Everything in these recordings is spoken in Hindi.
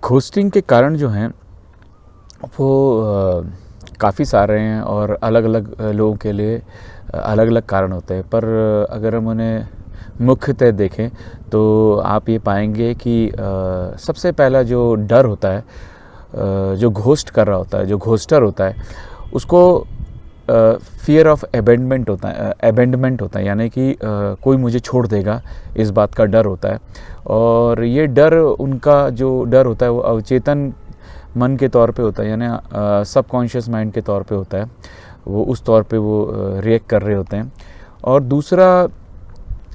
घोस्टिंग के कारण जो हैं वो काफ़ी सारे हैं और अलग अलग लोगों के लिए अलग अलग कारण होते हैं। पर अगर हम उन्हें मुख्यतः देखें तो आप ये पाएंगे कि सबसे पहला जो डर होता है, जो घोस्ट कर रहा होता है, जो घोस्टर होता है, उसको फियर ऑफ एबेंडमेंट होता है, यानी कि कोई मुझे छोड़ देगा, इस बात का डर होता है। और ये डर, उनका जो डर होता है वो अवचेतन मन के तौर पे होता है, यानी सबकॉन्शियस माइंड के तौर पे होता है। वो उस तौर पे वो रिएक्ट कर रहे होते हैं। और दूसरा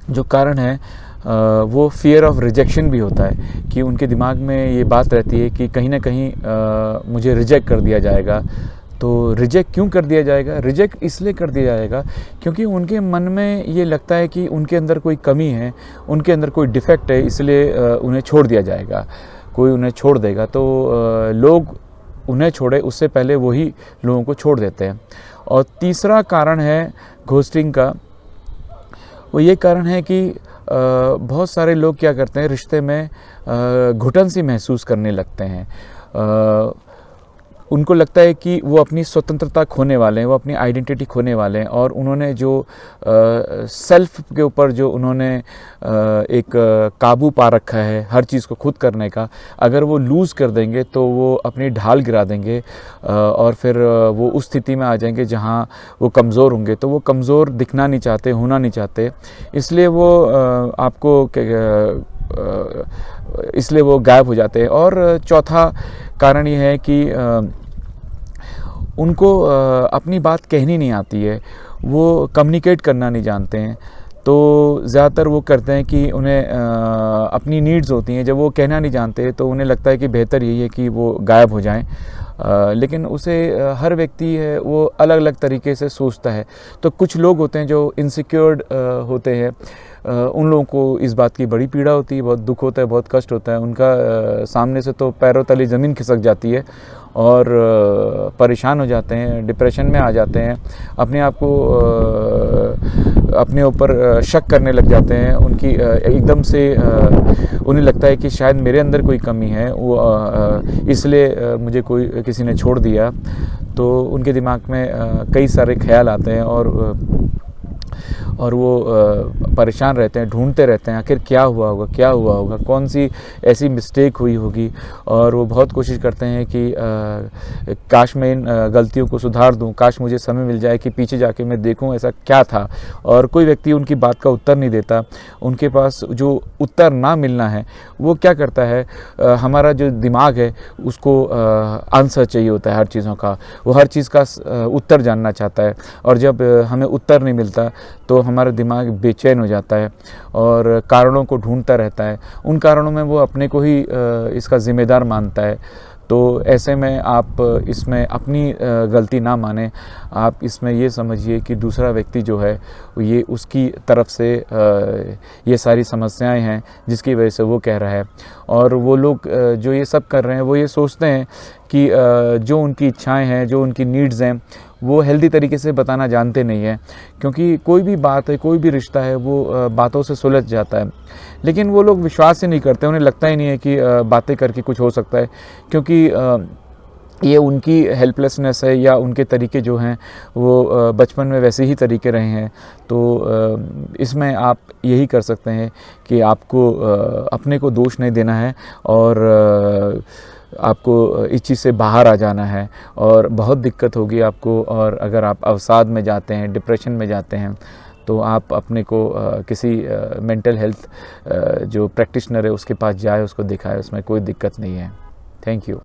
जो कारण है वो फियर ऑफ रिजेक्शन भी होता है कि उनके दिमाग में ये बात रहती है कि कहीं ना कहीं मुझे रिजेक्ट कर दिया जाएगा। तो रिजेक्ट क्यों कर दिया जाएगा? रिजेक्ट इसलिए कर दिया जाएगा क्योंकि उनके मन में ये लगता है कि उनके अंदर कोई कमी है, उनके अंदर कोई डिफेक्ट है, इसलिए उन्हें छोड़ दिया जाएगा। कोई उन्हें छोड़ देगा तो लोग उन्हें छोड़े उससे पहले वही लोगों को छोड़ देते हैं। और तीसरा कारण है घोस्टिंग का, वो ये कारण है कि बहुत सारे लोग क्या करते हैं, रिश्ते में घुटन सी महसूस करने लगते हैं। उनको लगता है कि वो अपनी स्वतंत्रता खोने वाले हैं, वो अपनी आइडेंटिटी खोने वाले हैं, और उन्होंने जो सेल्फ के ऊपर जो उन्होंने एक काबू पा रखा है हर चीज़ को खुद करने का, अगर वो लूज़ कर देंगे तो वो अपनी ढाल गिरा देंगे और फिर वो उस स्थिति में आ जाएंगे जहाँ वो कमज़ोर होंगे। तो वो कमज़ोर दिखना नहीं चाहते, होना नहीं चाहते, इसलिए वो इसलिए वो गायब हो जाते हैं। और चौथा कारण ये है कि उनको अपनी बात कहनी नहीं आती है, वो कम्युनिकेट करना नहीं जानते हैं। तो ज़्यादातर वो करते हैं कि उन्हें अपनी नीड्स होती हैं, जब वो कहना नहीं जानते तो उन्हें लगता है कि बेहतर यही है कि वो गायब हो जाएं। लेकिन उसे हर व्यक्ति है वो अलग अलग तरीके से सोचता है। तो कुछ लोग होते हैं जो इनसिक्योर्ड होते हैं, उन लोगों को इस बात की बड़ी पीड़ा होती है, बहुत दुख होता है, बहुत कष्ट होता है। उनका सामने से तो पैरों तले ज़मीन खिसक जाती है और परेशान हो जाते हैं, डिप्रेशन में आ जाते हैं, अपने आप को अपने ऊपर शक करने लग जाते हैं। उनकी एकदम से उन्हें लगता है कि शायद मेरे अंदर कोई कमी है, वो इसलिए मुझे किसी ने छोड़ दिया। तो उनके दिमाग में कई सारे ख्याल आते हैं और वो परेशान रहते हैं, ढूंढते रहते हैं आखिर क्या हुआ होगा, क्या हुआ होगा, कौन सी ऐसी मिस्टेक हुई होगी। और वो बहुत कोशिश करते हैं कि काश मैं इन गलतियों को सुधार दूं, काश मुझे समय मिल जाए कि पीछे जाके मैं देखूं ऐसा क्या था। और कोई व्यक्ति उनकी बात का उत्तर नहीं देता। उनके पास जो उत्तर ना मिलना है वो क्या करता है, हमारा जो दिमाग है उसको आंसर चाहिए होता है हर चीज़ों का, वो हर चीज़ का उत्तर जानना चाहता है। और जब हमें उत्तर नहीं मिलता तो हमारा दिमाग बेचैन हो जाता है और कारणों को ढूंढता रहता है। उन कारणों में वो अपने को ही इसका ज़िम्मेदार मानता है। तो ऐसे में आप इसमें अपनी गलती ना माने, आप इसमें ये समझिए कि दूसरा व्यक्ति जो है ये उसकी तरफ से ये सारी समस्याएं हैं जिसकी वजह से वो कह रहा है। और वो लोग जो ये सब कर रहे हैं वो ये सोचते हैं कि जो उनकी इच्छाएं हैं, जो उनकी नीड्स हैं, वो हेल्दी तरीके से बताना जानते नहीं हैं। क्योंकि कोई भी बात है, कोई भी रिश्ता है, वो बातों से सुलझ जाता है, लेकिन वो लोग विश्वास ही नहीं करते। उन्हें लगता ही नहीं है कि बातें करके कुछ हो सकता है, क्योंकि ये उनकी हेल्पलेसनेस है या उनके तरीके जो हैं वो बचपन में वैसे ही तरीके रहे हैं। तो इसमें आप यही कर सकते हैं कि आपको अपने को दोष नहीं देना है और आपको इस चीज़ से बाहर आ जाना है। और बहुत दिक्कत होगी आपको, और अगर आप अवसाद में जाते हैं, डिप्रेशन में जाते हैं, तो आप अपने को किसी मेंटल हेल्थ जो प्रैक्टिशनर है उसके पास जाए, उसको दिखाए, उसमें कोई दिक्कत नहीं है। Thank you.